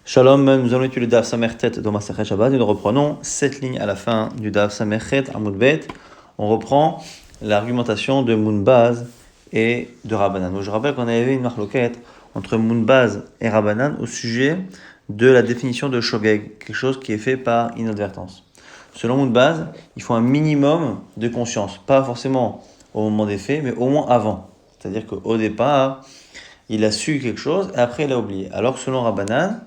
Shalom, nous allons étudier le Daf Samerchet dans Masechet Shabbat et nous reprenons cette ligne à la fin du Daf Samerchet Amud Bet. On reprend l'argumentation de Mounbaz et de Rabbanan. Donc, je rappelle qu'on avait une marloquette entre Mounbaz et Rabbanan au sujet de la définition de Shogeg, quelque chose qui est fait par inadvertance. Selon Mounbaz, il faut un minimum de conscience, pas forcément au moment des faits, mais au moins avant. C'est-à-dire qu'au départ, il a su quelque chose et après il a oublié. Alors que selon Rabbanan,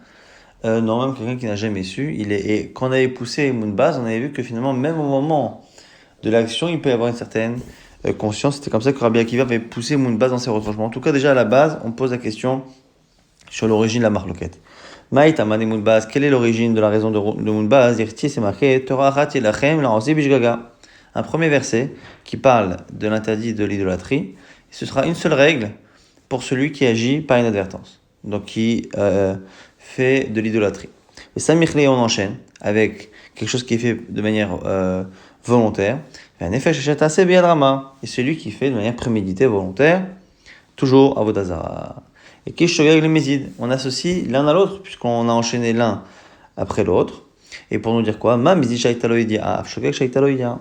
normalement, quelqu'un qui n'a jamais su, et quand on avait poussé Mounbaz, on avait vu que finalement, même au moment de l'action, il peut y avoir une certaine conscience. C'était comme ça que Rabbi Akiva avait poussé Mounbaz dans ses retranchements. En tout cas, déjà à la base, on pose la question sur l'origine de la marloquette. Maït Amane Mounbaz, quelle est l'origine de la raison de Mounbaz? Irti, c'est marqué Torah Achat Yelachem La'osi Bishgaga. Un premier verset qui parle de l'interdit de l'idolâtrie. Ce sera une seule règle pour celui qui agit par inadvertance. Donc qui fait de l'idolâtrie. Et Samichle, on enchaîne avec quelque chose qui est fait de manière volontaire. Un effet shachata, c'est bien drama. Et celui qui fait de manière préméditée, volontaire, toujours avodazara. Et Kishogeg le Mézid, on associe l'un à l'autre, puisqu'on a enchaîné l'un après l'autre. Et pour nous dire quoi? Ma Mézid shaitaloïdia, Shogeg shaitaloïdia.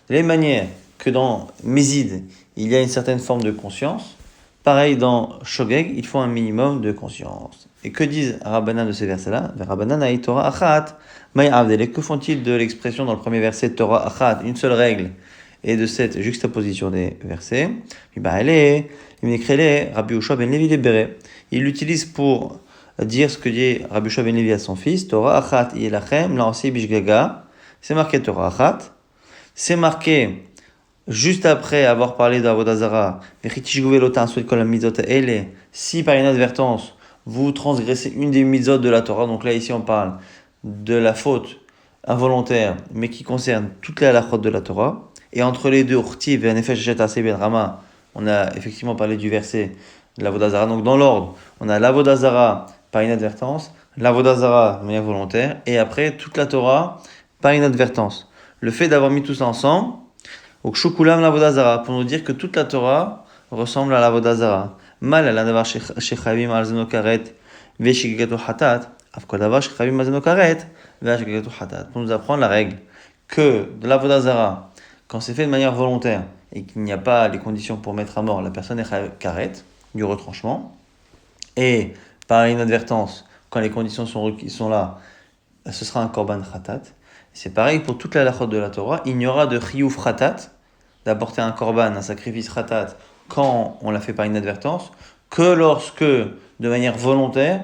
De la même manière que dans Mézid, il y a une certaine forme de conscience, pareil dans Shogeg, il faut un minimum de conscience. Et que disent Rabbanan de ces versets-là? Rabbanan aï Torah achat, maï avdel. Que font-ils de l'expression dans le premier verset Torah achat, une seule règle, et de cette juxtaposition des versets? Rabbi Yoshua ben Levi libéré. Il l'utilise pour dire ce que dit Rabbi Yoshua ben Levi à son fils, Torah achat yelachem la'osi bishgaga. C'est marqué Torah achat. C'est marqué juste après avoir parlé d'Avodazara, si par inadvertance vous transgressez une des mitzvot de la Torah, donc là ici on parle de la faute involontaire, mais qui concerne toutes les halachot de la Torah, et entre les deux, on a effectivement parlé du verset de l'Avodazara, donc dans l'ordre, on a l'Avodazara par inadvertance, l'Avodazara de manière volontaire, et après toute la Torah par inadvertance. Le fait d'avoir mis tout ça ensemble, pour nous dire que toute la Torah ressemble à l'Avodazara. Mal à la davar shechavim al zeno karet veshigatu hatat, afkol davar shechavim al zeno karet veshigatu hatat. Pour nous apprendre la règle que de l'Avodazara, quand c'est fait de manière volontaire et qu'il n'y a pas les conditions pour mettre à mort, la personne est karet, du retranchement, et par inadvertance, quand les conditions sont là, ce sera un korban hatat. C'est pareil pour toute la halachot de la Torah, il n'y aura de chiyuv hatat, d'apporter un korban, un sacrifice khatat, quand on l'a fait par inadvertance, que lorsque, de manière volontaire,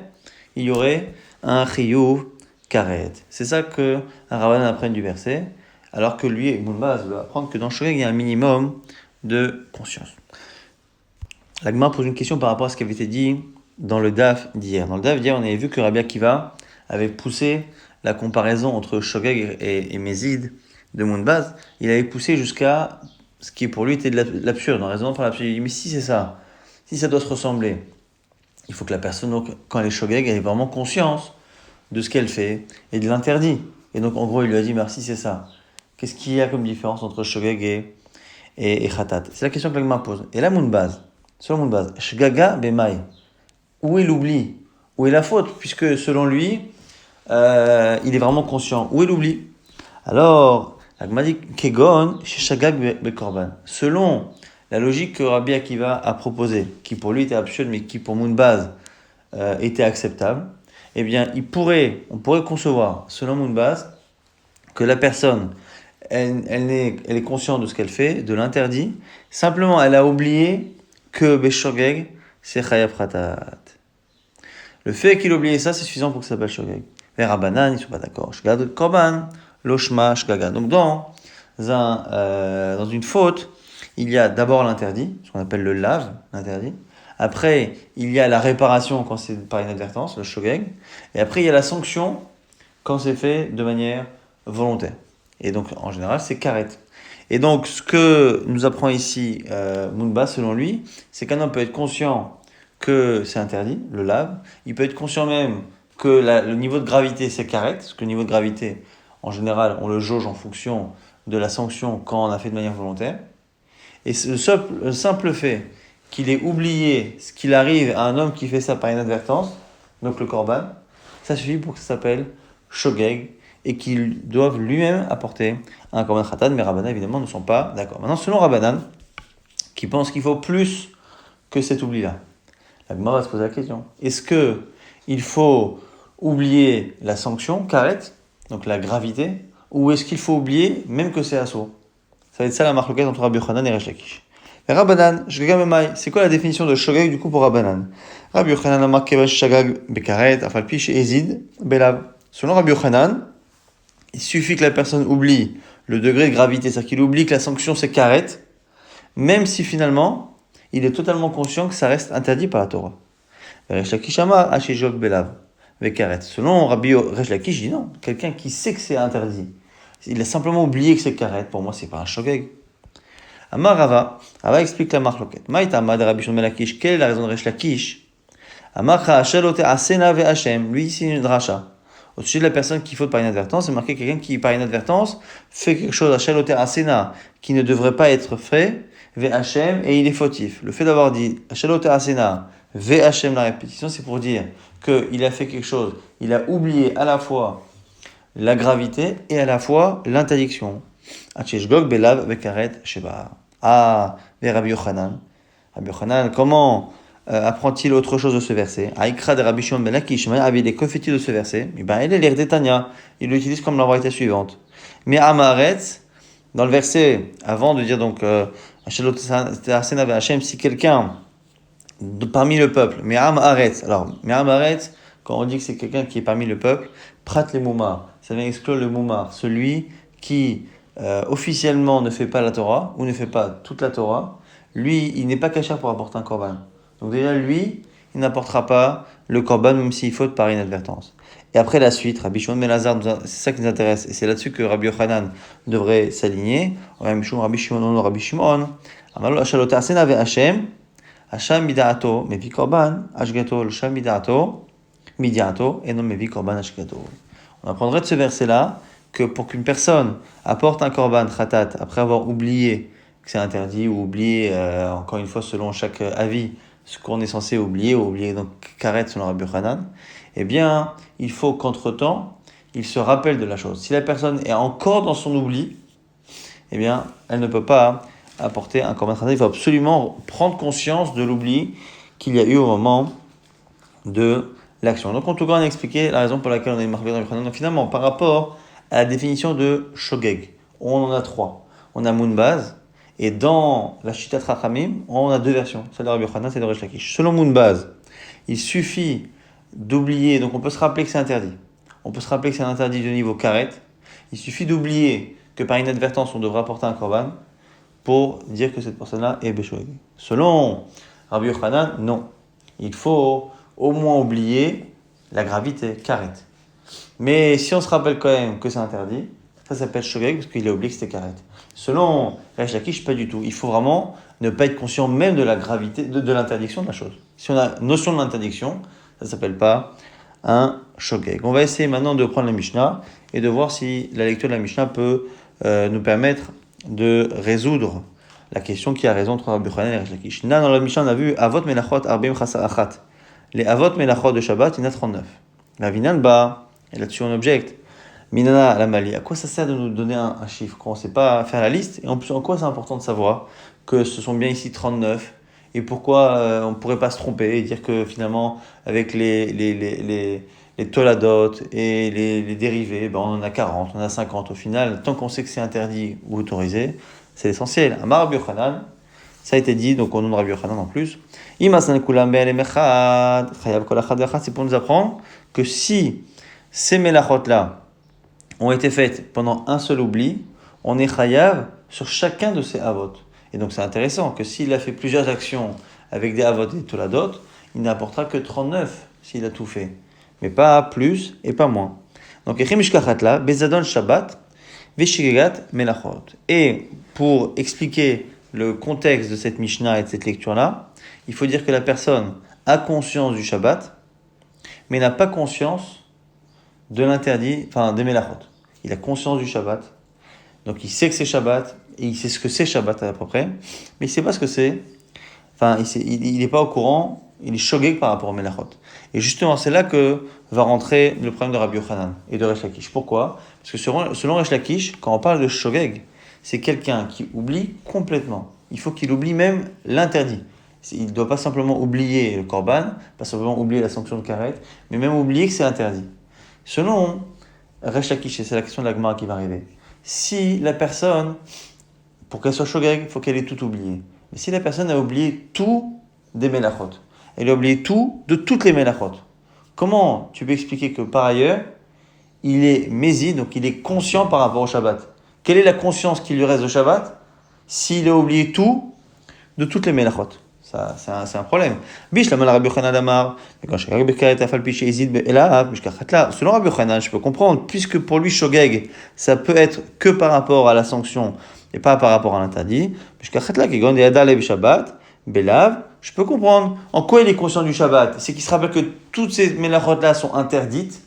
il y aurait un chiyuv karet. C'est ça que un Rabbanan apprend du verset, alors que lui, Mounbaz, doit apprendre que dans Shogeg, il y a un minimum de conscience. La Gemara pose une question par rapport à ce qui avait été dit dans le Daf d'hier. Dans le Daf d'hier, on avait vu que Rabbi Akiva avait poussé la comparaison entre Shogeg et Mézid de Mounbaz. Il avait poussé jusqu'à ce qui pour lui était de l'absurde, en raisonnant par l'absurde. Il dit, mais si c'est ça, si ça doit se ressembler, il faut que la personne, donc, quand elle est shogeg, elle ait vraiment conscience de ce qu'elle fait et de l'interdit. Et donc, en gros, il lui a dit, merci, c'est ça. Qu'est-ce qu'il y a comme différence entre shogeg et khatat? C'est la question que l'agma pose. Et là, Mounbaz, selon Mounbaz, shgaga bemai, où est l'oubli? Où est la faute? Puisque, selon lui, il est vraiment conscient. Où est l'oubli? Alors, l'agma dit kegon sheshagag bekorban. Selon la logique que Rabbi Akiva a proposée, qui pour lui était absurde, mais qui pour Mounbaz était acceptable, eh bien, on pourrait concevoir, selon Mounbaz, que la personne, elle est consciente de ce qu'elle fait, de l'interdit, simplement elle a oublié que Beshogeg, c'est Chayav Khatat. Le fait qu'il ait oublié ça, c'est suffisant pour que ça s'appelle Shogeg. Les Rabbanan, ils ne sont pas d'accord. Shgad Korban, Loshma, Shgaga. Donc, dans une faute, il y a d'abord l'interdit, ce qu'on appelle le lave, l'interdit. Après, il y a la réparation quand c'est par inadvertance, le shogeg. Et après, il y a la sanction quand c'est fait de manière volontaire. Et donc, en général, c'est karet. Et donc, ce que nous apprend ici Mounbaz, selon lui, c'est qu'un homme peut être conscient que c'est interdit, le lave. Il peut être conscient même que le niveau de gravité, c'est karet, parce que le niveau de gravité, en général, on le jauge en fonction de la sanction quand on a fait de manière volontaire. Et le simple fait qu'il ait oublié ce qu'il arrive à un homme qui fait ça par inadvertance, donc le korban, ça suffit pour que ça s'appelle shogeg et qu'ils doivent lui-même apporter un korban khatat, mais Rabbanan évidemment ne sont pas d'accord. Maintenant, selon Rabbanan, qui pense qu'il faut plus que cet oubli-là, la Gemara va se poser la question. Est-ce que il faut oublier la sanction, karet, donc la gravité, ou est-ce qu'il faut oublier même que c'est assaut? Ça va être ça la marloquette entre Rabbi Yochanan et Resh Lakish. Et Rabbanan, shogeg memai, c'est quoi la définition de shogeg du coup pour Rabbanan? Rabbi Yochanan amar kevash shagag bekaret, afalpi she'ezid belav. Selon Rabbi Yochanan, il suffit que la personne oublie le degré de gravité, c'est-à-dire qu'il oublie que la sanction c'est karet, même si finalement il est totalement conscient que ça reste interdit par la Torah. Resh Lakish amar ashejog belav bekaret. Selon Rabbi Resh Lakish, il dit non, quelqu'un qui sait que c'est interdit, il a simplement oublié que c'est karet, pour moi c'est pas un shogeg. Amar Rava, Rava explique la marloquette. Maïta amad Rabbi Shimon ben Lakish, quelle est la raison de Resh Lakish? Amar Cha'ashel asena ve Hashem, lui c'est une dracha. Au sujet de la personne qui faute par inadvertance, c'est marqué quelqu'un qui par inadvertance fait quelque chose à Shaloter Asena qui ne devrait pas être fait, ve Hashem, et il est fautif. Le fait d'avoir dit Shaloter Asena, ve Hashem, la répétition, c'est pour dire qu'il a fait quelque chose, il a oublié à la fois la gravité et à la fois l'interdiction. Acheshgog belav vekaret sheba. Ah, vers Rabbi Yochanan. Rabbi Yochanan, comment apprend-il autre chose de ce verset? Aïkra de Rabbi Shimon ben Lakish, avait des confettis de ce verset. Eh ben, il est l'air d'Etania. Il l'utilise comme la variété suivante. Mais Amaretz, dans le verset, avant de dire donc, si quelqu'un parmi le peuple, mais Amaretz, alors, mais Amaretz, quand on dit que c'est quelqu'un qui est parmi le peuple, prat les moumars, ça vient exclure le moumar, celui qui officiellement ne fait pas la Torah, ou ne fait pas toute la Torah, lui, il n'est pas cachère pour apporter un korban. Donc déjà, lui, il n'apportera pas le korban, même s'il faute par inadvertance. Et après la suite, Rabbi Shimon ben Lazar, c'est ça qui nous intéresse, et c'est là-dessus que Rabbi Yochanan devrait s'aligner. Rabbi Shimon, Amalo Ashalote Asena ve Hashem, Hashem midaato, mevi korban, ashgato, Hashem midaato, midiato, et non mevi korban ashgato. On apprendrait de ce verset-là que pour qu'une personne apporte un korban khatat après avoir oublié que c'est interdit ou oublié, encore une fois selon chaque avis, ce qu'on est censé oublier ou oublier donc karet selon Rabbi Yochanan, eh bien il faut qu'entre-temps il se rappelle de la chose. Si la personne est encore dans son oubli, eh bien elle ne peut pas apporter un korban khatat. Il faut absolument prendre conscience de l'oubli qu'il y a eu au moment de l'action. Donc en tout cas on a expliqué la raison pour laquelle on a marqué dans Rabbi Yochanan. Donc finalement par rapport à la définition de shogeg, on en a trois. On a Moonbaz, et dans la Shitat Chachamim, on a deux versions, celle de Rabbi Yochanan et celle de Resh Lakish. Selon Moonbaz, il suffit d'oublier, donc on peut se rappeler que c'est interdit. On peut se rappeler que c'est interdit de niveau karet. Il suffit d'oublier que par inadvertance on devra apporter un korban pour dire que cette personne-là est béshogeg. Selon Rabbi Yochanan, non. Il faut au moins oublier la gravité, karet. Mais si on se rappelle quand même que c'est interdit, ça s'appelle shogeg parce qu'il a oublié que c'était karet. Selon Resh Lakish, pas du tout. Il faut vraiment ne pas être conscient même de la gravité, de l'interdiction de la chose. Si on a notion de l'interdiction, ça ne s'appelle pas un shogeg. On va essayer maintenant de prendre la Mishnah et de voir si la lecture de la Mishnah peut nous permettre de résoudre la question qui a raison entre Rabbi Yochanan et Resh Lakish. Là, dans la Mishnah, on a vu Avot Melachot Arbim Chasa Achat. Les Avot Melachot de Shabbat, il y en a 39. La Vinan Ba, et là-dessus on objecte. Minana la Mali, à quoi ça sert de nous donner un chiffre quand on ne sait pas faire la liste? Et en plus, en quoi c'est important de savoir que ce sont bien ici 39 et pourquoi on ne pourrait pas se tromper et dire que finalement, avec les toladot et les dérivés, ben on en a 40, on en a 50. Au final, tant qu'on sait que c'est interdit ou autorisé, c'est l'essentiel. Amar Rabbi Yochanan, ça a été dit, donc au nom de Rabbi Yochanan en plus. C'est pour nous apprendre que si ces mélachot-là ont été faites pendant un seul oubli, on est chayav sur chacun de ces avot. Et donc c'est intéressant que s'il a fait plusieurs actions avec des avot et des toladot, il n'apportera que 39 s'il a tout fait. Mais pas plus et pas moins. Donc echimishkachatla, bezadon shabbat, veshigegat melachot. Et pour expliquer le contexte de cette Mishnah et de cette lecture-là, il faut dire que la personne a conscience du Shabbat, mais n'a pas conscience de l'interdit, enfin des Melachot. Il a conscience du Shabbat, donc il sait que c'est Shabbat, et il sait ce que c'est Shabbat à peu près, mais il ne sait pas ce que c'est, enfin il n'est pas au courant il est shogeg par rapport au melachot. Et justement, c'est là que va rentrer le problème de Rabbi Yochanan et de Resh Lakish. Pourquoi? Parce que selon Resh Lakish, quand on parle de shogeg, c'est quelqu'un qui oublie complètement. Il faut qu'il oublie même l'interdit. Il ne doit pas simplement oublier le korban, pas simplement oublier la sanction de karet, mais même oublier que c'est interdit. Selon Resh Lakish, et c'est la question de la Gemara qui va arriver, si la personne, pour qu'elle soit shogeg, il faut qu'elle ait tout oublié. Mais si la personne a oublié tout des melachot, elle a oublié tout de toutes les melachot, comment tu peux expliquer que par ailleurs, il est mézi, donc il est conscient par rapport au Shabbat? Quelle est la conscience qui lui reste de Shabbat s'il a oublié tout de toutes les melachot? Ça, c'est un problème. Selon Rabbi Yochanan, je peux comprendre, puisque pour lui, shogeg, ça peut être que par rapport à la sanction et pas par rapport à l'interdit. Je peux comprendre. En quoi il est conscient du Shabbat? C'est qu'il se rappelle que toutes ces melachot-là sont interdites,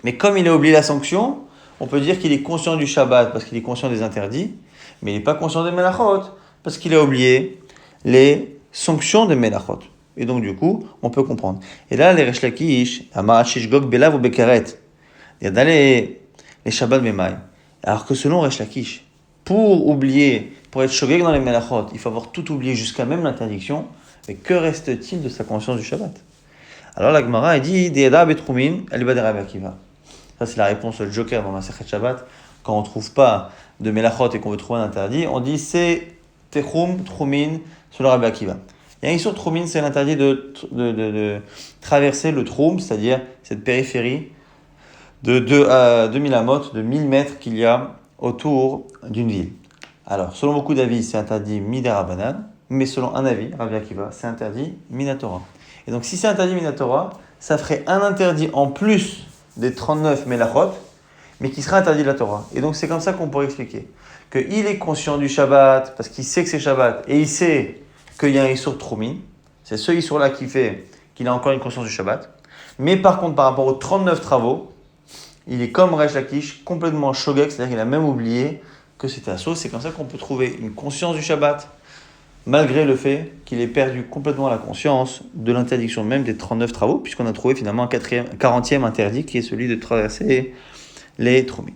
mais comme il a oublié la sanction, on peut dire qu'il est conscient du Shabbat parce qu'il est conscient des interdits, mais il n'est pas conscient des melachot parce qu'il a oublié les sanctions des melachot. Et donc, du coup, on peut comprendre. Et là, les Resh Lakish, Amarachish Gog Belav ou Bekaret, il y a dans les Shabbat Memai. Alors que selon Resh Lakish, pour être shogeg dans les melachot, il faut avoir tout oublié jusqu'à même l'interdiction. Mais que reste-t-il de sa conscience du Shabbat? Alors la Gemara, elle dit De'eda betrumin, elle va de Rabbi Akiva. Ça, c'est la réponse au Joker dans Masechet Shabbat. Quand on ne trouve pas de melachot et qu'on veut trouver un interdit, on dit c'est techum, trumin, selon Rabbi Akiva. Il y a une sur trumin, c'est l'interdit de traverser le troum, c'est-à-dire cette périphérie de 2000 amot, de 1000 mètres qu'il y a autour d'une ville. Alors, selon beaucoup d'avis, c'est interdit midarabanan, mais selon un avis, Rabbi Akiva, c'est interdit minatora. Et donc, si c'est interdit minatora, ça ferait un interdit en plus des 39 melachot, mais qui sera interdit de la Torah. Et donc, c'est comme ça qu'on pourrait expliquer qu'il est conscient du Shabbat, parce qu'il sait que c'est Shabbat, et il sait qu'il y a un Issour Tromin. C'est ce Issour-là qui fait qu'il a encore une conscience du Shabbat. Mais par contre, par rapport aux 39 travaux, il est comme Resh Lakish, complètement shogeg, c'est-à-dire qu'il a même oublié que c'était assaut. C'est comme ça qu'on peut trouver une conscience du Shabbat, malgré le fait qu'il ait perdu complètement la conscience de l'interdiction même des 39 travaux, puisqu'on a trouvé finalement un 40e interdit, qui est celui de traverser les Troumim.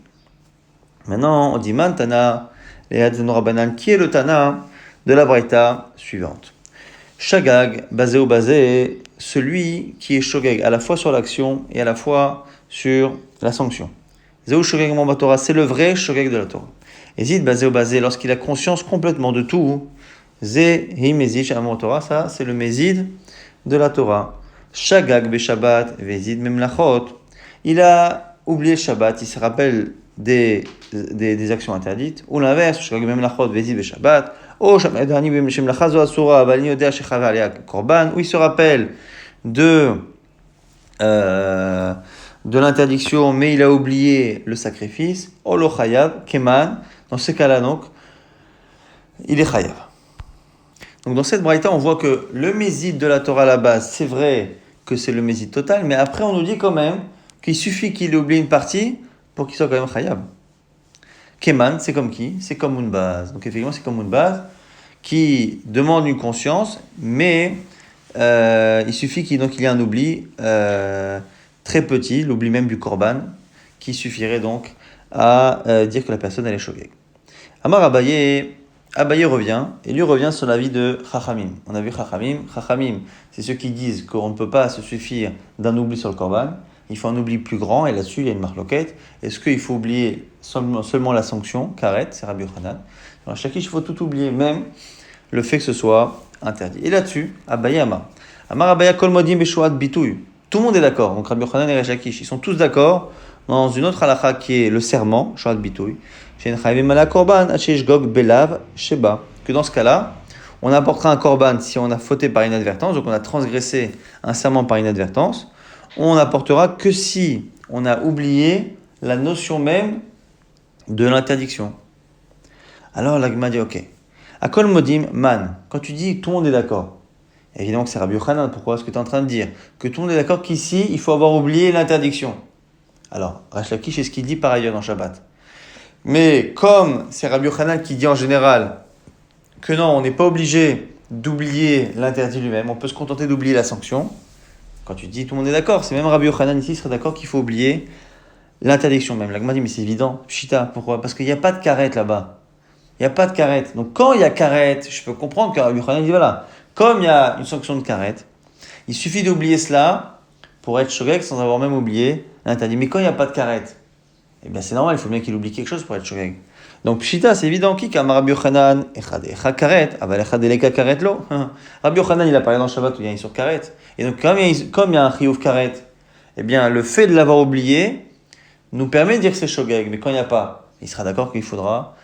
Maintenant, on dit Man Tana, les Hadzeno Rabbanan, qui est le Tana de la Braïta suivante. Shagag, basé au basé, celui qui est shogeg à la fois sur l'action et à la fois sur la sanction. Zéou shogeg mon Torah, c'est le vrai shogeg de la Torah. Et zid basé au basé, lorsqu'il a conscience complètement de tout, zé hi mezid shamon Torah, ça c'est le mezid de la Torah. Shagag be Shabbat, vezid memlachot, il a oublié le Shabbat, il se rappelle des actions interdites, ou l'inverse, shagag memlachot, vezid be Shabbat, ou il se rappelle de l'interdiction, mais il a oublié le sacrifice. Olo chayav, keman. Dans ce cas-là, donc, il est chayav. Donc, dans cette braïta, on voit que le mésid de la Torah à la base, c'est vrai que c'est le mésid total, mais après, on nous dit quand même qu'il suffit qu'il ait oublié une partie pour qu'il soit quand même chayav. Keman, c'est comme qui? C'est comme une base. Donc, effectivement, c'est comme une base qui demande une conscience, mais il suffit qu'il y ait un oubli très petit, l'oubli même du korban, qui suffirait donc à dire que la personne elle est shogeg. Amar Abaye revient, et lui revient sur l'avis de Chachamim. On a vu Chachamim, c'est ceux qui disent qu'on ne peut pas se suffire d'un oubli sur le korban, il faut un oubli plus grand, et là-dessus il y a une marloquette. Est-ce qu'il faut oublier seulement la sanction, karet, c'est Rabbi Yochanan. Alors chaque il faut tout oublier, même le fait que ce soit interdit. Et là-dessus, Abaye Amar Abaye kol modim beshuat bitouy. Tout le monde est d'accord. Donc Rabbi Yochanan et Resh Lakish, ils sont tous d'accord dans une autre halakha qui est le serment, shuat bitouy. Que dans ce cas-là, on apportera un korban si on a fauté par inadvertance, donc on a transgressé un serment par inadvertance. On n'apportera que si on a oublié la notion même de l'interdiction. Alors l'agma dit ok. Akol modim man. Quand tu dis tout le monde est d'accord, évidemment que c'est Rabbi Yochanan. Pourquoi est-ce que tu es en train de dire que tout le monde est d'accord qu'ici il faut avoir oublié l'interdiction? Alors Resh Lakish c'est ce qu'il dit par ailleurs dans Shabbat. Mais comme c'est Rabbi Yochanan qui dit en général que non, on n'est pas obligé d'oublier l'interdit lui-même, on peut se contenter d'oublier la sanction. Quand tu dis tout le monde est d'accord, c'est même Rabbi Yochanan ici serait d'accord qu'il faut oublier l'interdiction même. L'Agma dit mais c'est évident, Pshita, pourquoi? Parce qu'il n'y a pas de carrette là-bas. Il n'y a pas de carrette. Donc quand il y a carrette, je peux comprendre que Rabbi Yochanan dit voilà, comme il y a une sanction de carrette, il suffit d'oublier cela pour être shogeg sans avoir même oublié l'interdit. Mais quand il n'y a pas de carrette, eh bien c'est normal, il faut bien qu'il oublie quelque chose pour être shogeg. Donc Pshita, c'est évident, qui comme Rabbi Yochanan, echad karet, aval echad eleka karet lo. Rabbi Yochanan, il a parlé dans le Shabbat où il y a une sur karet. Et donc comme il y a un chiyuv karet, eh bien le fait de l'avoir oublié nous permet de dire que c'est shogeg. Mais quand il n'y a pas, il sera d'accord qu'il faudra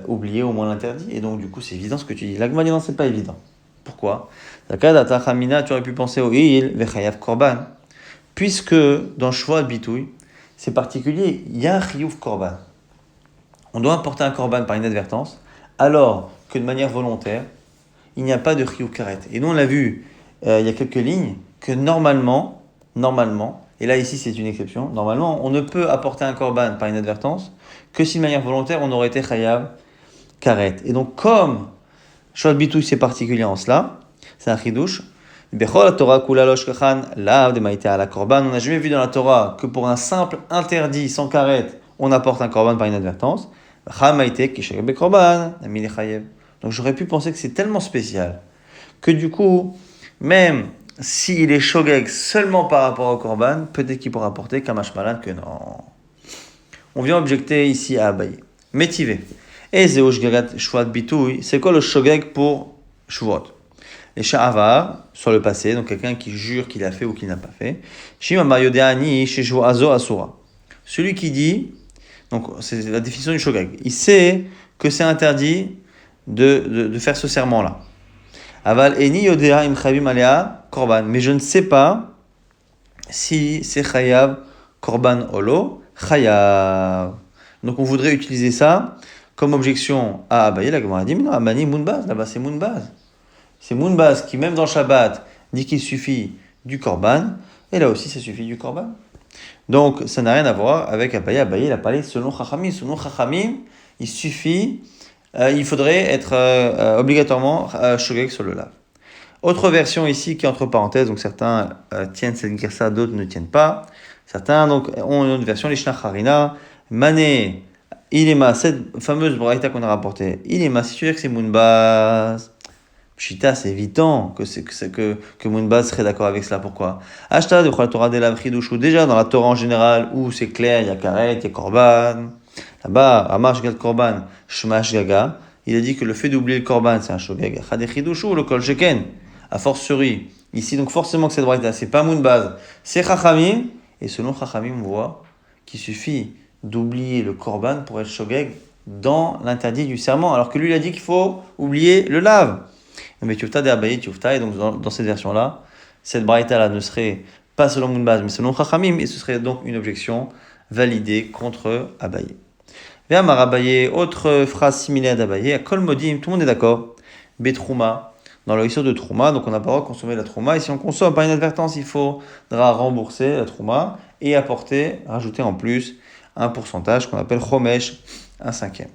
oublier au moins l'interdit. Et donc du coup c'est évident ce que tu dis. L'Agma dit non, c'est pas évident. Pourquoi? Tu aurais pu penser au il vechayav korban. Puisque dans Shvoat Bitouy, c'est particulier, il y a un chiyuv korban. On doit apporter un korban par inadvertance, alors que de manière volontaire, il n'y a pas de chiyuv karet. Et nous, on l'a vu il y a quelques lignes, que normalement, et là ici c'est une exception, normalement, on ne peut apporter un korban par inadvertance que si de manière volontaire, on aurait été chayav karet. Et donc, comme Shvoat Bitouy, c'est particulier en cela, c'est un chidouche. Bechol Torah kula lo shkachan lav de maïté ala korban. On n'a jamais vu dans la Torah que pour un simple interdit sans karet, on apporte un korban par inadvertance. Donc j'aurais pu penser que c'est tellement spécial que du coup, même s'il est shogeg seulement par rapport au korban, peut-être qu'il pourra apporter kamash malan que non. On vient objecter ici à Abaye. Métivé. Et zéo shgagat shvuat bitouy, c'est quoi le shogeg pour shvuot? Les sha'avar, sur le passé, donc quelqu'un qui jure qu'il a fait ou qu'il n'a pas fait. Shima maryodeani sheshvu azo asura. Celui qui dit, donc c'est la définition du shogeg, il sait que c'est interdit de faire ce serment-là. Aval eni yodea im chavim alea korban. Mais je ne sais pas si c'est chayav korban olo chayav. Donc on voudrait utiliser ça comme objection à Abaye. La Gemara dit mais non, Amani Mounbaz, là-bas c'est Mounbaz. C'est Mounbaz qui même dans Shabbat dit qu'il suffit du korban et là aussi ça suffit du korban. Donc ça n'a rien à voir avec Abaye. Abaye il a parlé selon Chachamim. Selon Chachamim, il suffit, il faudrait être obligatoirement shogeg sur le lave. Autre version ici qui est entre parenthèses, donc certains tiennent cette gersa, d'autres ne tiennent pas. Certains donc ont une autre version, les Shnach Harina, Mané, Ilema, cette fameuse braïta qu'on a rapportée, Ilema, si tu veux que c'est Mounbaz, Pshita, c'est évident que Mounbaz serait d'accord avec cela. Pourquoi? Ashta de Torah de la Chidushu, déjà dans la Torah en général, où c'est clair, il y a karet, il y a korban. Là-bas, Amash Gad Korban, Shmash Gaga, il a dit que le fait d'oublier le korban, c'est un shogeg. Chade Chidushu, le kol sheken, a fortiori. Ici, donc forcément que cette braïta, c'est pas Mounbaz, c'est Chachamim. Et selon Chachamim, on voit qu'il suffit d'oublier le korban pour être shogeg dans l'interdit du serment, alors que lui, il a dit qu'il faut oublier le lave. Mais Tiufta de Abaye, Tiufta, et donc dans cette version-là, cette braïta-là ne serait pas selon Mounbaz, mais selon Chachamim, et ce serait donc une objection validée contre Abaye. Véamar Abaye, autre phrase similaire d'Abaye, à Kol Modim, tout le monde est d'accord, Betrouma, dans le histoire de Trouma, donc on n'a pas le droit de consommer la Trouma, et si on consomme par inadvertance, il faudra rembourser la Trouma et rajouter en plus un pourcentage qu'on appelle Chomesh, un cinquième.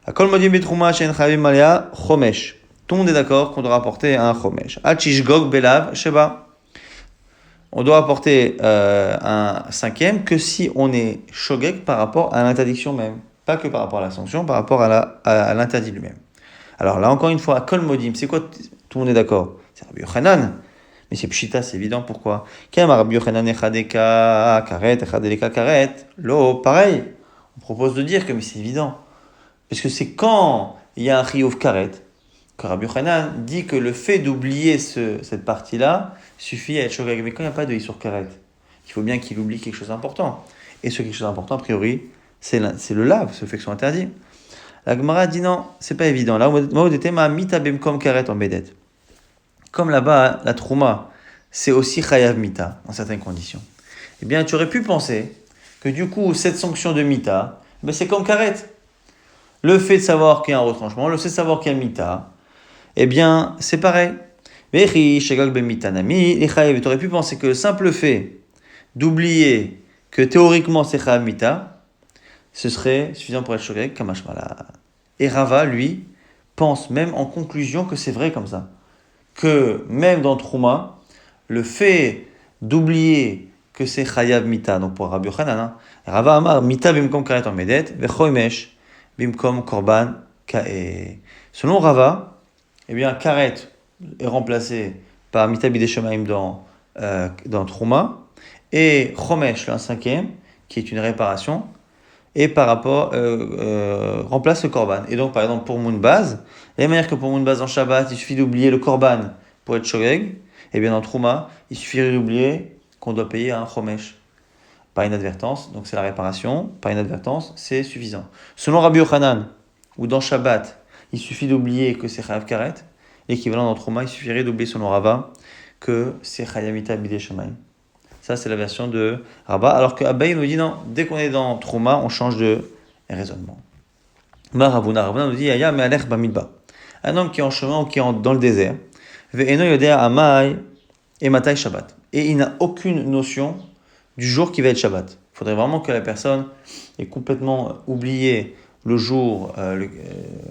À Kol Modim Betrouma, Shen Chavim Malea, Chomesh. Tout le monde est d'accord qu'on doit apporter un chomesh. Achishgog belav sheba. On doit apporter un cinquième que si on est shogeg par rapport à l'interdiction même. Pas que par rapport à la sanction, par rapport à l'interdit lui-même. Alors là, encore une fois, kol modim, c'est quoi? Tout le monde est d'accord. C'est Rabbi Yochanan. Mais c'est pshita, c'est évident. Pourquoi? Kem Rabbi Yochanan echadeka karet, echadeleka karet. Lo, pareil. On propose de dire que mais c'est évident. Parce que c'est quand il y a un chiyuv karet, que Rabbi Yochanan dit que le fait d'oublier cette partie-là suffit à être shogeg. Mais quand il n'y a pas de Isur Karet, il faut bien qu'il oublie quelque chose d'important. Et ce quelque chose d'important, a priori, c'est le lave, ce fait que soit interdit. La Gemara dit non, c'est pas évident. Là, Karet en Bedet. Comme là-bas, la Trouma, c'est aussi Chayav Mita, dans certaines conditions. Eh bien, tu aurais pu penser que du coup, cette sanction de Mita, c'est comme Karet. Le fait de savoir qu'il y a un retranchement, le fait de savoir qu'il y a Mita, eh bien, c'est pareil. Tu aurais pu penser que le simple fait d'oublier que théoriquement c'est Chayav Mita, ce serait suffisant pour être shogeg, kamash malad. Et Rava, lui, pense même en conclusion que c'est vrai comme ça. Que même dans Trouma, le fait d'oublier que c'est Chayav Mita, donc pour Rabbi Yochanan, hein, Rava Amar, Mita bimkom karet en medet, vechoimesh bimkom korban kae. Selon Rava, eh bien, karet est remplacé par Mita bidei shemaim dans Trouma, et chomesh, le 1/5, qui est une réparation, et par rapport, remplace le korban. Et donc, par exemple, pour Mounbaz, de la même manière que pour Mounbaz en Shabbat, il suffit d'oublier le korban pour être shogeg, et bien dans Trouma, il suffit d'oublier qu'on doit payer un chomesh par inadvertance, donc c'est la réparation, par inadvertance, c'est suffisant. Selon Rabbi Yochanan, ou dans Shabbat, il suffit d'oublier que c'est chayav karet, l'équivalent dans Trouma, il suffirait d'oublier selon Rava que c'est chayav mita bidei shemaim. Ça, c'est la version de Rabat. Alors que Abaye nous dit non, dès qu'on est dans Trouma, on change de raisonnement. Ravuna nous dit Aya me'alech bamidba. Un homme qui est en chemin ou qui est dans le désert. Ve'eno yodea amai et matai Shabbat. Et il n'a aucune notion du jour qui va être Shabbat. Il faudrait vraiment que la personne ait complètement oublié le jour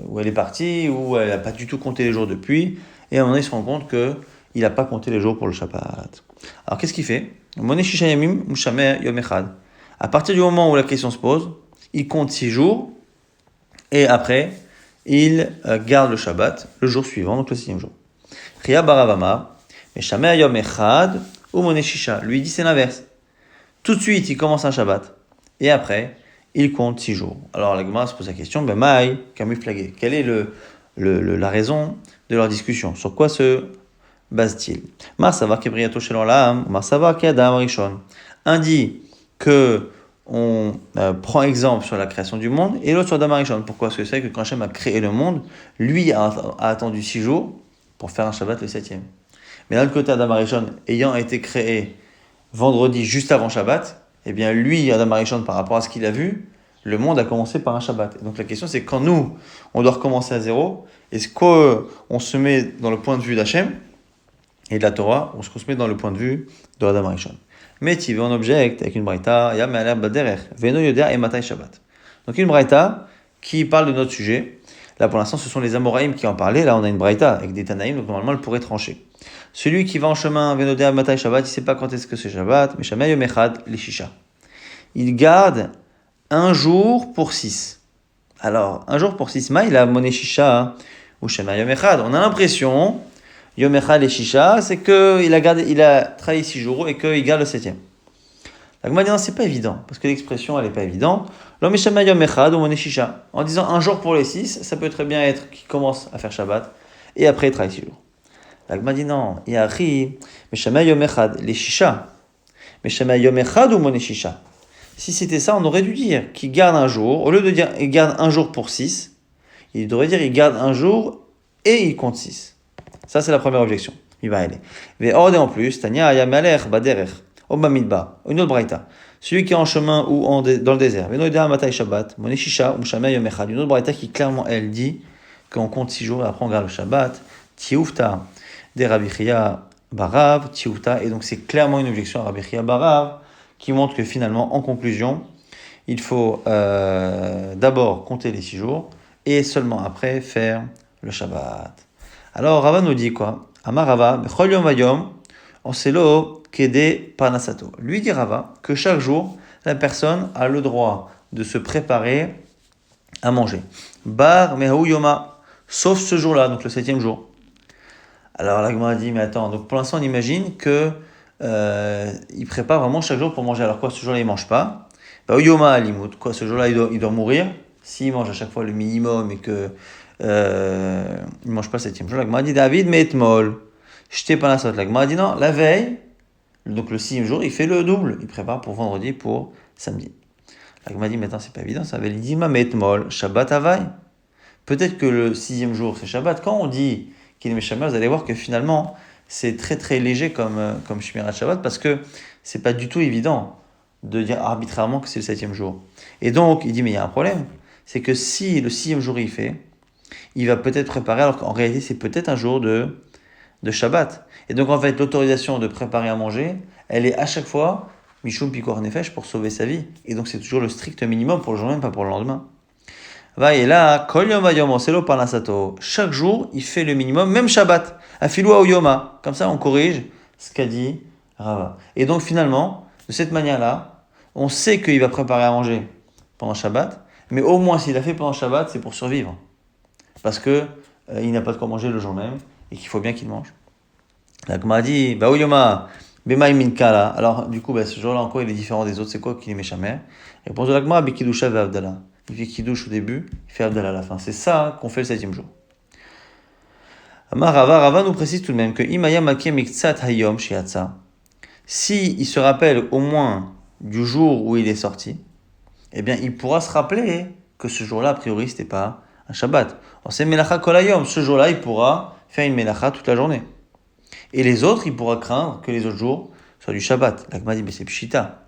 où elle est partie, où elle n'a pas du tout compté les jours depuis. Et à un moment donné, il se rend compte qu'il n'a pas compté les jours pour le Shabbat. Alors qu'est-ce qu'il fait? À partir du moment où la question se pose, il compte 6 jours et après, il garde le Shabbat le jour suivant, donc le 6e jour. Ria Baravama, Meshameh Yom Echad ou Moneshisha. Lui dit c'est l'inverse. Tout de suite, il commence un Shabbat et après, il compte 6 jours. Alors la Gemara se pose la question, Maï, Kamuflagé. Quelle est la raison de leur discussion? Sur quoi se base-t-il? Un dit que on prend exemple sur la création du monde et l'autre sur Adam Arishon. Pourquoi? Parce que c'est vrai que quand Hachem a créé le monde, lui a attendu 6 jours pour faire un Shabbat le 7e. Mais d'un autre côté, Adam Arishon, ayant été créé vendredi juste avant Shabbat, eh bien lui, Adam Arishon, par rapport à ce qu'il a vu, le monde a commencé par un Shabbat. Et donc la question c'est quand nous, on doit recommencer à zéro, est-ce qu'on se met dans le point de vue d'Hachem et de la Torah, on se met dans le point de vue de Adam Arishon. Mais tu veux un objecte avec une braïta, ya me'aleh baderer, veno yoder et matai Shabbat. Donc une braïta qui parle de notre sujet. Là pour l'instant ce sont les Amoraïm qui en parlaient. Là on a une braïta avec des Tanaïm, donc normalement elle pourrait trancher. Celui qui va en chemin, veno yoder et matai Shabbat, il ne sait pas quand est-ce que c'est Shabbat, mais shamay yom echad li shisha. Il garde un jour pour 6. Alors un jour pour 6, il a moné shisha ou shamay yom echad. On a l'impression Yom Echad et Shisha, c'est qu'il a travaillé 6 jours et qu'il garde le 7e. La Gemara dit non, c'est pas évident, parce que l'expression, elle n'est pas évidente. L'homme Shema Yom Echad ou Moné Shisha. En disant un jour pour les 6, ça peut très bien être qu'il commence à faire Shabbat et après il travaille 6 jours. La Gemara dit non, Yahri, Shema Yom Echad, les Shisha. Shema Yom Echad ou Moné Shisha. Si c'était ça, on aurait dû dire qu'il garde un jour, au lieu de dire il garde un jour pour 6, il devrait dire il garde un jour et il compte 6. Ça, c'est la première objection. Il va aller. Mais hors et en plus, Tania Ayamalech Baderer, Obamidba, une autre braïta. Celui qui est en chemin ou dans le désert. Venoida Matai Shabbat, Moneshisha, Umshamay Yom Echad. Une autre braïta qui clairement, elle dit qu'on compte 6 jours et après on garde le Shabbat. Tioufta, des Rabbi Chia Barav, Tioufta. Et donc, c'est clairement une objection à Rabbi Chia Barav qui montre que finalement, en conclusion, il faut d'abord compter les 6 jours et seulement après faire le Shabbat. Alors Rava nous dit quoi? Amar Rava, Bechol Yom Vayom, Oselo Kede Parnasato. Lui dit Rava que chaque jour, la personne a le droit de se préparer à manger. Bar Mehaou Yoma, sauf ce jour-là, donc le 7e jour. Alors la Gemara dit, mais attends, donc pour l'instant on imagine que il prépare vraiment chaque jour pour manger. Alors quoi, ce jour-là il mange pas? Bah Yoma Alimut, quoi, ce jour-là il doit mourir. S'il mange à chaque fois le minimum et que il ne mange pas le 7e jour. La Gemara dit David, mais etmol. J'étais pas la sorte. La Gemara dit non, la veille, donc le 6e jour, il fait le double. Il prépare pour vendredi, pour samedi. La Gemara dit, mais attends, c'est pas évident. Ça veut dire, mais etmol, Shabbat Havai. Peut-être que le 6e jour, c'est Shabbat. Quand on dit qu'il est Meshamer, vous allez voir que finalement, c'est très très léger comme Shmirat Shabbat parce que c'est pas du tout évident de dire arbitrairement que c'est le 7e jour. Et donc, il dit, mais il y a un problème. C'est que si le 6e jour il fait, il va peut-être préparer, alors qu'en réalité, c'est peut-être un jour de Shabbat. Et donc, en fait, l'autorisation de préparer à manger, elle est à chaque fois Mishum Pikor Nefesh pour sauver sa vie. Et donc, c'est toujours le strict minimum pour le jour même, pas pour le lendemain. Va et là, kol yom vayom oselo parnasato. Chaque jour, il fait le minimum, même Shabbat. Afilu yoma. Comme ça, on corrige ce qu'a dit Rava. Et donc finalement, de cette manière-là, on sait qu'il va préparer à manger pendant Shabbat, mais au moins s'il a fait pendant Shabbat, c'est pour survivre. Parce que il n'a pas de quoi manger le jour même et qu'il faut bien qu'il mange. La Gemara dit, bah yoma, bema minkala. Alors du coup, ce jour-là encore, il est différent des autres. C'est quoi qu'il est méchamer? Réponse de la Gemara, bekidusha ve avdala. Il fait kiddush au début, il fait avdala à la fin. C'est ça qu'on fait le 7e jour. Amar Rava nous précise tout de même que imaya makim miktsat hayom shiatsa. Si il se rappelle au moins du jour où il est sorti, eh bien, il pourra se rappeler que ce jour-là, a priori, c'était pas un Shabbat. Alors, c'est melacha kol hayom. Ce jour-là, il pourra faire une melacha toute la journée. Et les autres, il pourra craindre que les autres jours soient du Shabbat. La Gemara dit, mais c'est pshita.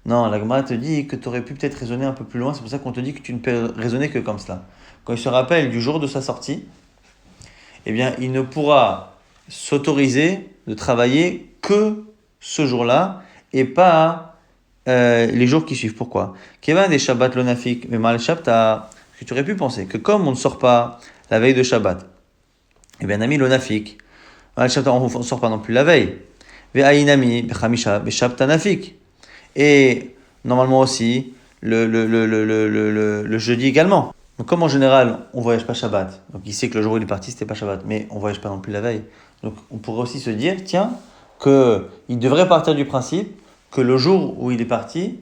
Non, la Gemara te dit que tu aurais pu peut-être raisonner un peu plus loin. C'est pour ça qu'on te dit que tu ne peux raisonner que comme cela. Quand il se rappelle du jour de sa sortie, eh bien, il ne pourra s'autoriser de travailler que ce jour-là et pas les jours qui suivent. Pourquoi? Kevin des Shabbat lonafik, mais mal Shabbat, que tu aurais pu penser que comme on ne sort pas la veille de Shabbat, eh bien, Nami lonafik, mal Shabbat, on ne sort pas non plus la veille. Ve'ainami, bechamisha, beshabta nafik. Et normalement aussi, le jeudi également. Donc comme en général, on ne voyage pas Shabbat, donc il sait que le jour où il est parti, c'était pas Shabbat, mais on ne voyage pas non plus la veille. Donc on pourrait aussi se dire, tiens, qu'il devrait partir du principe que le jour où il est parti,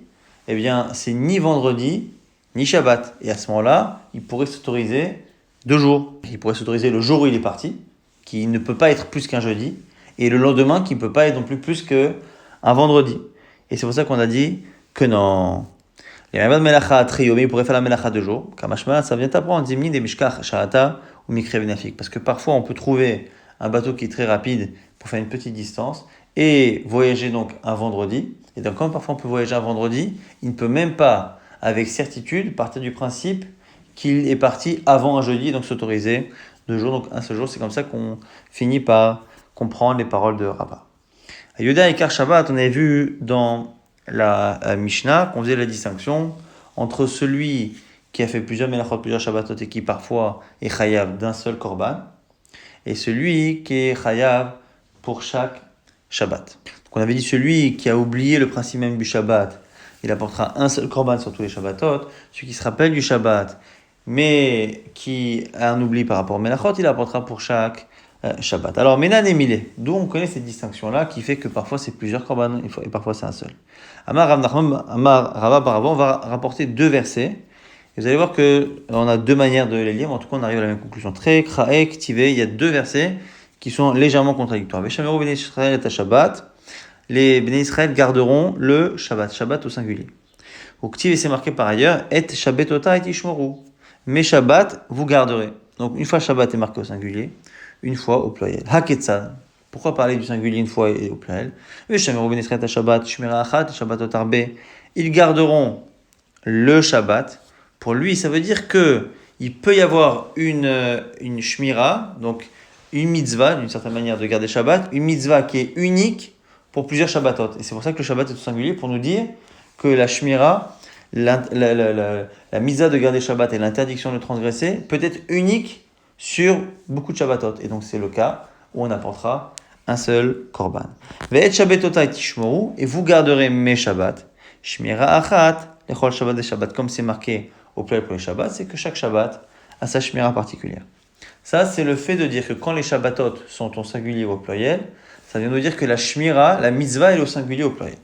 eh bien, c'est ni vendredi, ni Shabbat. Et à ce moment-là, il pourrait s'autoriser 2 jours. Il pourrait s'autoriser le jour où il est parti, qui ne peut pas être plus qu'un jeudi, et le lendemain, qui ne peut pas être non plus qu'un vendredi. Et c'est pour ça qu'on a dit que non. Les Mavad Melacha Triyomé, il pourrait faire la Melacha 2 jours. Kamashma, ça vient t'apprendre Zimni des Mishkach Sharata ou Mikre Benafik. Parce que parfois, on peut trouver un bateau qui est très rapide pour faire une petite distance et voyager donc un vendredi. Et donc, comme parfois on peut voyager un vendredi, il ne peut même pas, avec certitude, partir du principe qu'il est parti avant un jeudi, donc s'autoriser 2 jours, donc un seul jour. C'est comme ça qu'on finit par comprendre les paroles de Rabbah. À Yoda et Kar Shabbat, on avait vu dans la Mishnah qu'on faisait la distinction entre celui qui a fait plusieurs melachot, plusieurs Shabbatot et qui parfois est chayav d'un seul korban et celui qui est chayav pour chaque Shabbat. Donc on avait dit celui qui a oublié le principe même du Shabbat, il apportera un seul korban sur tous les Shabbatot. Celui qui se rappelle du Shabbat mais qui a un oubli par rapport au melachot, il apportera pour chaque Shabbat. Alors, Menan et Milé, d'où on connaît cette distinction-là qui fait que parfois c'est plusieurs korban et parfois c'est un seul. Amar Rava Barava, on va rapporter 2 versets. Et vous allez voir qu'on a 2 manières de les lire, mais en tout cas on arrive à la même conclusion. Très, Kraek, Tive, il y a 2 versets qui sont légèrement contradictoires. Veshameru Bnei Israël et Shabbat, les Bnei Israël garderont le Shabbat, Shabbat au singulier. Au Ktiv, c'est marqué par ailleurs, et Shabbetota et Ishmoru. Mais Shabbat, vous garderez. Donc une fois Shabbat est marqué au singulier, une fois au pluriel. Haketzad. Pourquoi parler du singulier une fois et au pluriel? Ils garderont le Shabbat. Pour lui, ça veut dire que il peut y avoir une shmira, donc une mitzvah, d'une certaine manière, de garder Shabbat, une mitzvah qui est unique pour plusieurs Shabbatot. Et c'est pour ça que le Shabbat est au singulier, pour nous dire que la shmira, la mitzvah de garder Shabbat et l'interdiction de transgresser peut être unique sur beaucoup de Shabbatot. Et donc c'est le cas où on apportera un seul korban. Ve'et shabbetotai tishmoru, et vous garderez mes Shabbats. Shmira achat, lechol Shabbat des Shabbat. Comme c'est marqué au pluriel pour les Shabbats, c'est que chaque Shabbat a sa shmira particulière. Ça, c'est le fait de dire que quand les Shabbatot sont au singulier ou au pluriel, ça vient nous dire que la shmira, la mitzvah, est au singulier ou au pluriel.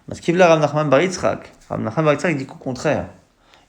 Parce qu'il Rav Nachman bar Yitzchak, Rav Nachman bar Yitzchak dit qu'au contraire.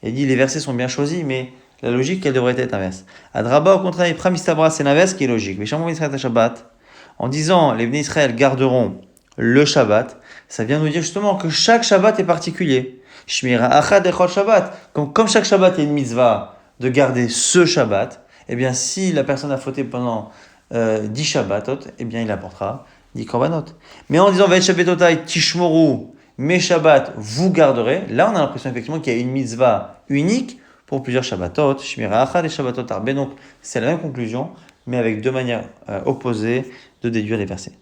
Il dit les versets sont bien choisis, mais la logique, elle devrait être inverse. Adraba, au contraire, Pramistabra, c'est l'inverse qui est logique. Mais Shamon Israël Shabbat, en disant les Bnei Israël garderont le Shabbat, ça vient nous dire justement que chaque Shabbat est particulier. Shmira Achad Echol Shabbat. Comme chaque Shabbat est une mitzvah de garder ce Shabbat, eh bien, si la personne a fauté pendant 10 Shabbatot, eh bien, il apportera 10 korbanot. Mais en disant Ve'et Shabbetotai Tishmoru, mes Shabbats, vous garderez, là, on a l'impression effectivement qu'il y a une mitzvah unique pour plusieurs Shabbatot, Shmira Achad et Shabbatot Arbe. Donc, c'est la même conclusion, mais avec 2 manières opposées de déduire les versets.